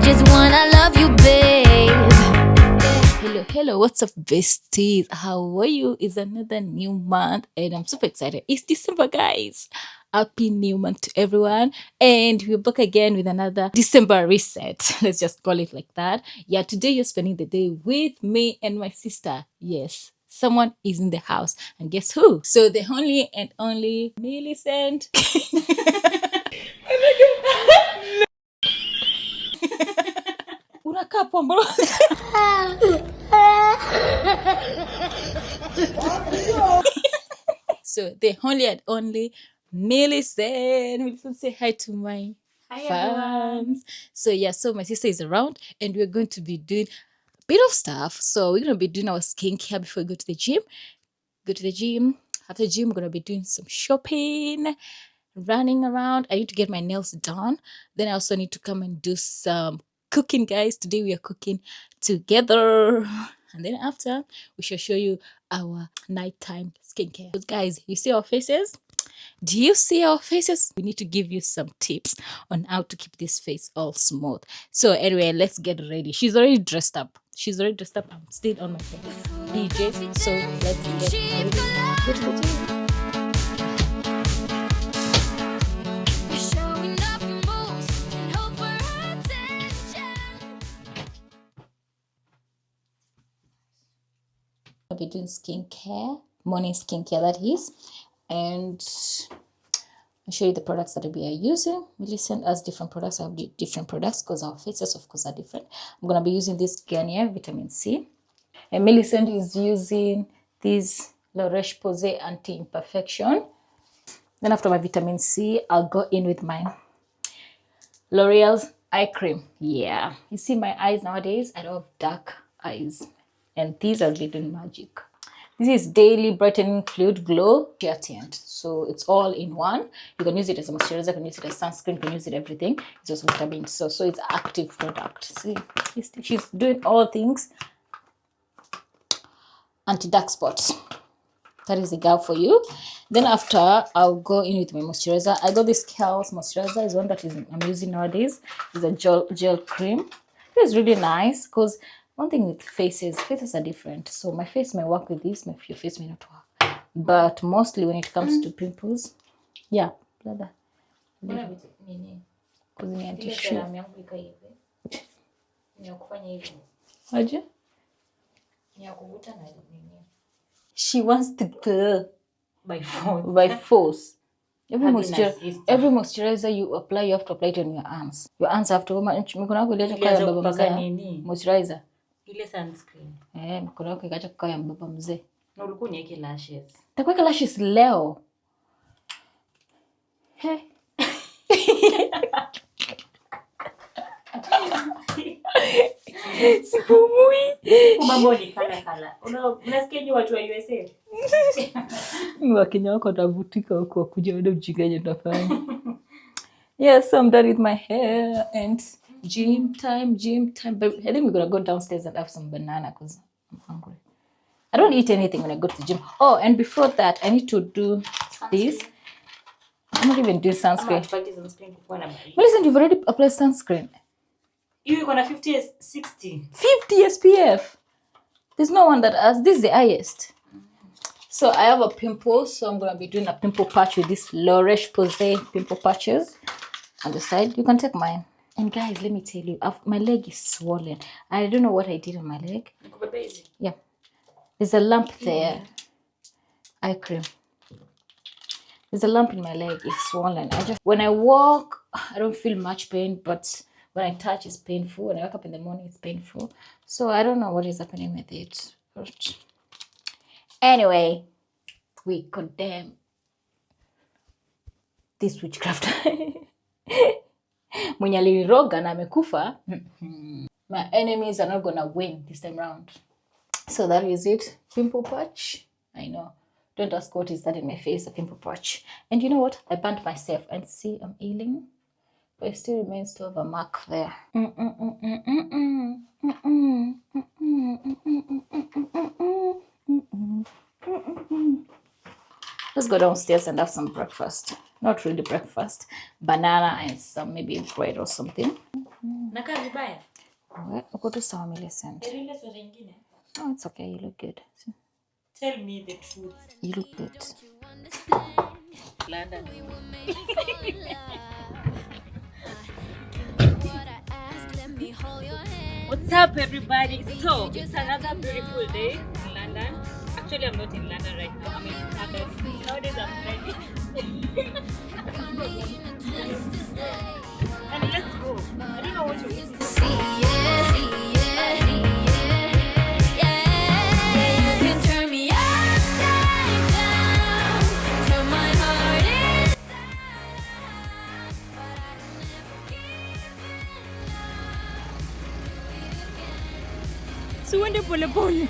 just wanna love you, babe. Hello, what's up, besties? How are you? It's another new month, and I'm super excited. It's December, guys. Happy new month to everyone, and we're back again with another December reset. Let's just call it like that. Yeah, today you're spending the day with me and my sister. Yes, someone is in the house, and guess who? So the only and only Millicent. Unakaa poa, mbona? So the only and only Millicent. Millicent, say hi to my fans. Everyone. So yeah, so my sister is around, and we're going to be doing a bit of stuff. So we're gonna be doing our skincare before we go to the gym. Go to the gym. After the gym, we're gonna be doing some shopping, running around. I need to get my nails done. Then I also need to come and do some cooking, guys. Today we are cooking together. And then after, we shall show you our nighttime skincare. But guys, you see our faces? Do you see our faces? We need to give you some tips on how to keep this face all smooth. So anyway, let's get ready. She's already dressed up. I'm still on my phone. DJ. So let's get ready. Go to the gym. I'll be doing skincare, morning skincare that is, and I'll show you the products that we are using. Millicent has different products. I have different products because our faces, of course, are different. I'm gonna be using this Garnier Vitamin C, and Millicent is using this La Roche-Posay Anti-Imperfection. Then after my vitamin C, I'll go in with my L'Oreal's eye cream. Yeah, you see my eyes nowadays, I don't have dark eyes, and these has been doing magic. This is Daily Brightening Fluid Glow Sheer Tint. So it's all in one. You can use it as a moisturizer, you can use it as sunscreen, you can use it everything. It's also vitamin C. So it's active product. See, she's doing all things anti-dark spots. That is the girl for you. Then after, I'll go in with my moisturizer. I got this Kiehl's moisturizer. It's one that I'm using nowadays. It's a gel cream. It's really nice because one thing with faces are different. So my face may work with this, your face may not work. But mostly when it comes to pimples, yeah, brother. She wants to go by force. Every moisturizer you apply, you have to apply it on your arms. Your arms have to moisturizer. Ile sunscreen. Mkono wako ikacha kukaa ya mbaba mzee. Na ulikuwa uniweke lashes. Takuweka lashes leo. He. Sipumui. Mambo ni kala. Unasikia ni watu wa USA? Wakenya wako watavutika huko kuja wale ujinga tunafanya. Yes, so I'm done with my hair and gym time. But I think we're gonna go downstairs and have some banana because I'm hungry. I don't eat anything when I go to the gym. Oh, and before that, I need to do this. I'm not even doing sunscreen. Listen, you've already applied sunscreen. You're gonna 50 60. 50 SPF. There's no one that has. This is the highest. So I have a pimple, so I'm gonna be doing a pimple patch with this La Roche-Posay pimple patches on the side. You can take mine. And guys, let me tell you, my leg is swollen. I don't know what I did on my leg. Yeah, there's a lump there. Eye cream. There's a lump in my leg. It's swollen. When I walk, I don't feel much pain, but when I touch, it's painful. When I wake up in the morning, it's painful. So I don't know what is happening with it. But anyway, we condemn this witchcraft. Mwenye aliniroga na amekufa. My enemies are not gonna win this time round. So that is it. Pimple patch. I know. Don't ask what is that in my face, a pimple patch. And you know what? I burnt myself and see I'm healing. But it still remains to have a mark there. Let's go downstairs and have some breakfast. Not really breakfast. Banana and some maybe bread or something. Nakaa vibaya. Uko tu sawa Millicent. Ile sura nyingine. Oh, it's okay. You look good. Tell me the truth. You look good. London. What's up, everybody? So it's another beautiful day in London. Actually, I'm not in London right now. I'm in London. Nowadays, I'm ready. And let's go. I don't know what you're eating. Suende pole pole.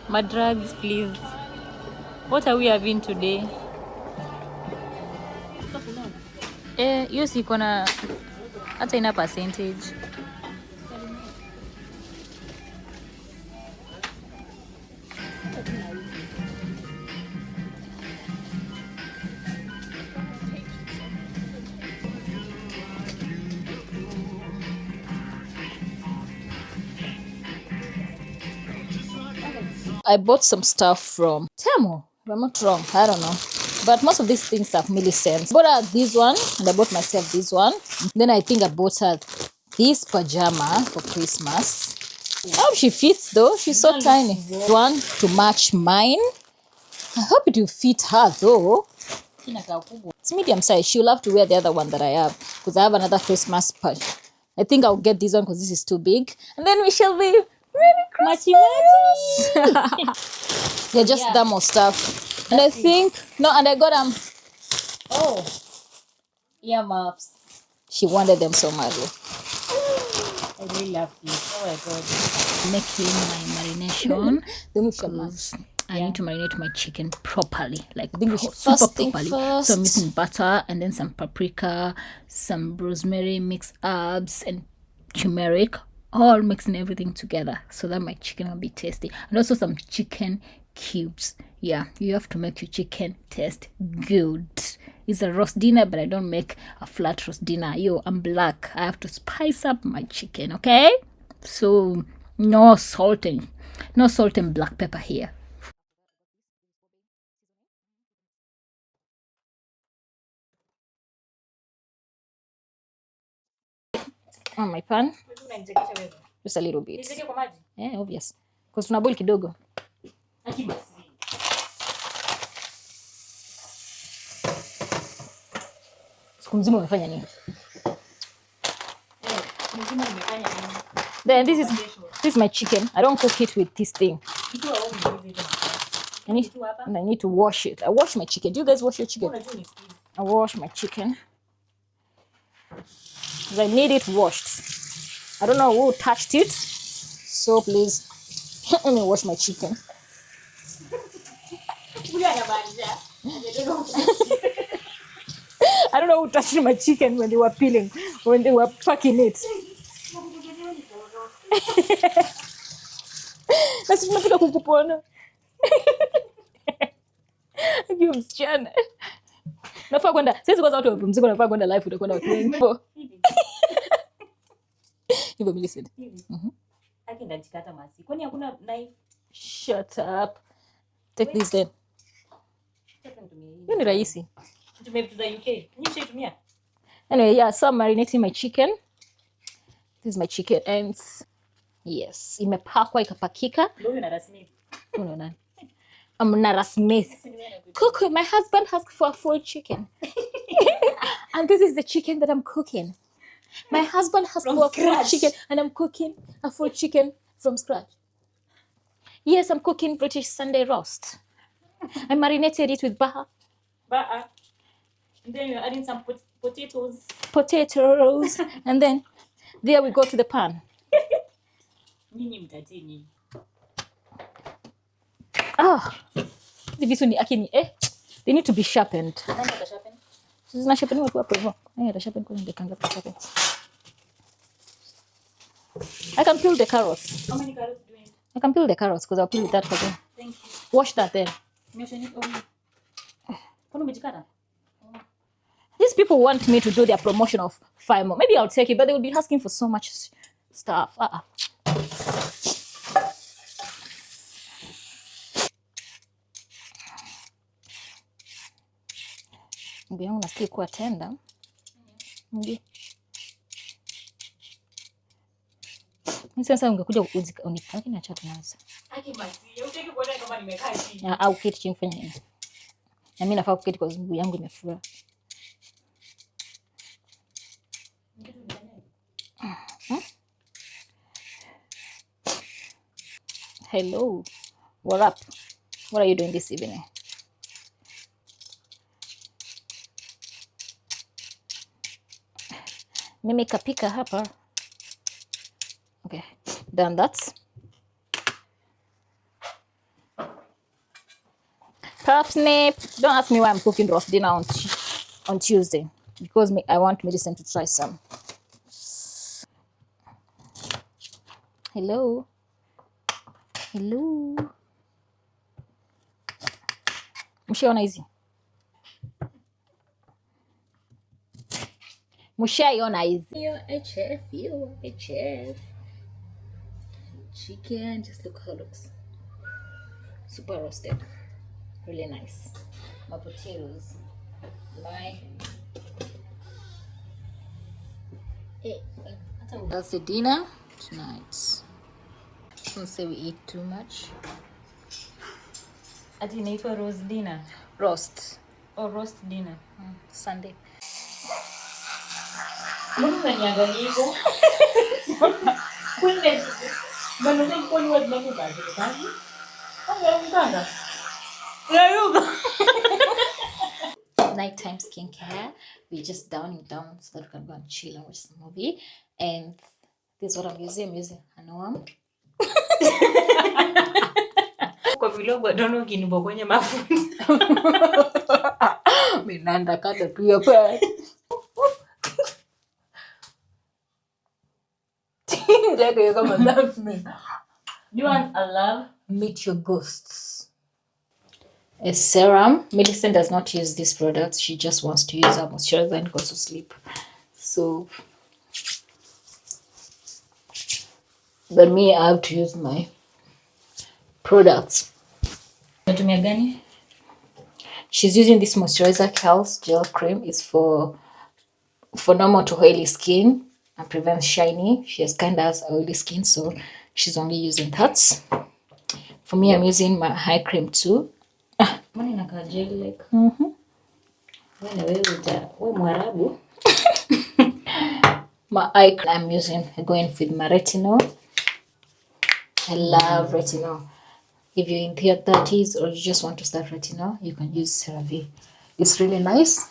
My drugs, please. What are we having today? Hiyo si iko na hata ina percentage. I bought some stuff from Temu. If I'm not wrong, I don't know. But most of these things have millicents. I bought her this one and I bought myself this one. Then I think I bought her this pajama for Christmas. I hope she fits though. She's so tiny. One to match mine. I hope it will fit her though. It's medium size. She'll have to wear the other one that I have because I have another Christmas patch. I think I'll get this one because this is too big. And then we shall be Merry Christmas. They're just thermal stuff. And I think, no, and I got Oh, earmuffs. she wanted them so much. I really love this. Oh my god. Making my marination. Then we shall Because I need to marinate my chicken properly, like I think we should super first thing properly. first. So I'm using butter and then some paprika, some rosemary, mixed herbs, and turmeric, all mixing everything together so that my chicken will be tasty. And also some chicken cubes. Yeah, you have to make your chicken taste good. It's a roast dinner, but I don't make a flat roast dinner. Yo, I'm black. I have to spice up my chicken, okay? So no salt and black pepper here. On my pan, just a little bit. Yeah, obvious. Because tunaboil kidogo. Siku mzima umefanya nini? Then this is my chicken. I don't cook it with this thing. And I need to wash it. I wash my chicken. Do you guys wash your chicken? I wash my chicken. Because I need it washed. I don't know who touched it. So please, let me wash my chicken. I don't know who touched my chicken when they were peeling, when they were packing it. Nasi tunapika kukupona. Akiwa msichana. Nafaa kwenda. Sisi kwanza watu wapumzika nafaa kwenda live utakwenda watu wengi. Hivyo Millicent. Akienda jikata masi. Kwani hakuna knife? Shut up. Take this then. Hiyo ni rahisi. Tumevitu UK. Nishitumia. Anyway, yeah, so I'm marinating my chicken. This is my chicken and yes, imepakwa ikapakika. Ndio na rasmi. Unaona? I'm Nara Smith. Cook. My husband asked for a full chicken. And this is the chicken that I'm cooking. My husband asked for a full chicken and I'm cooking a full chicken from scratch. Yes, I'm cooking British Sunday roast. I marinated it with baha. Baha. And then you're adding some potatoes. Potatoes. And then there we go to the pan. Nini mtatini? They need to be sharpened. Nani atasharpen? Zina sharpen watu hapo hivyo. Nani atasharpen kwa ndekanga sharpen. I can peel the carrots. How many carrots do you need? I can peel the carrots because I'll peel with that for them. Thank you. Wash that then. These people want me to do their promotion of 5 more. Maybe I'll take it, but they will be asking for so much stuff. Mguu yangu nasikia kuwa tenda. Mguu. Sasa ungekuja unipaka na chatu nazo. Utaki kuona kama nimekaa chini. Au kiti chini fanya nini? Na mimi nafaa kuketi kwa mguu yangu imefura. Hello. What up? What are you doing this evening? Mimi kapika hapa. Okay, done that. Parsnip. Don't ask me why I'm cooking roast dinner on Tuesday. Because I want Millicent to try some. Hello. Hello. Mshaona hizi? Mshaiona hizi? Yo HF. Chicken, just look how it looks. Super roasted. Really nice. My potatoes. That's the dinner tonight. Don't say we eat too much. Ati inaitwa roast dinner. Roast. Or roast dinner. Sunday. Mbona unaniangalia hivyo? Kwani bado ni wazi mambo kazi. Anga. Nighttime skincare. We're just downing down so that we can go and chill and watch the movie. And this is what I'm using. I'm using Hanoam. Kwa vlog wadono kinibo kwenye mafuta. Minanda kata tu hapa. Jaga kama love me. You want a love? Meet your ghosts. A serum. Millicent does not use this product. She just wants to use a moisturizer and goes to sleep. So, but me, I have to use my products. Unatumia gani? She's using this moisturizer Kiehl's gel cream. It's for normal to oily skin and prevents shiny. She has kind of oily skin, so she's only using that. For me, I'm using my eye cream too. Mbona inakaa gel like? Wewe Mwarabu. My eye cream I'm using, going with my retinol. I love retinol. If you're in your 30s or you just want to start retinol, you can use CeraVe. It's really nice.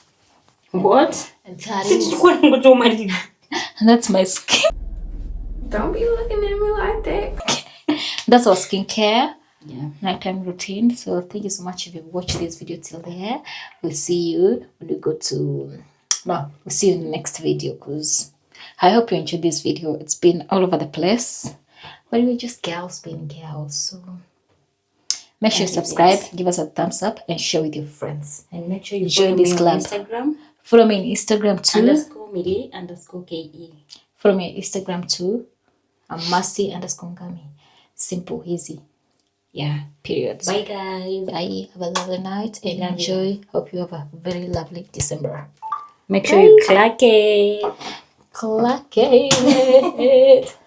What? And that's my skin. Don't be looking at me like that. That's our skincare. Yeah. Nighttime routine. So thank you so much if you watched this video till there. We'll see you when we go to we'll see you in the next video, because I hope you enjoyed this video. It's been all over the place, but we're just girls being girls. So make sure you subscribe, give us a thumbs up, and share with your friends. And make sure you join this club. Instagram. Follow me on Instagram too. _Mili_KE. Follow me on Instagram too. I'm Mercy_Ngami. Simple, easy. Yeah, periods. Bye guys. Bye. Have a lovely night and enjoy. Hope you have a very lovely December. Make sure you clack it. Clack it.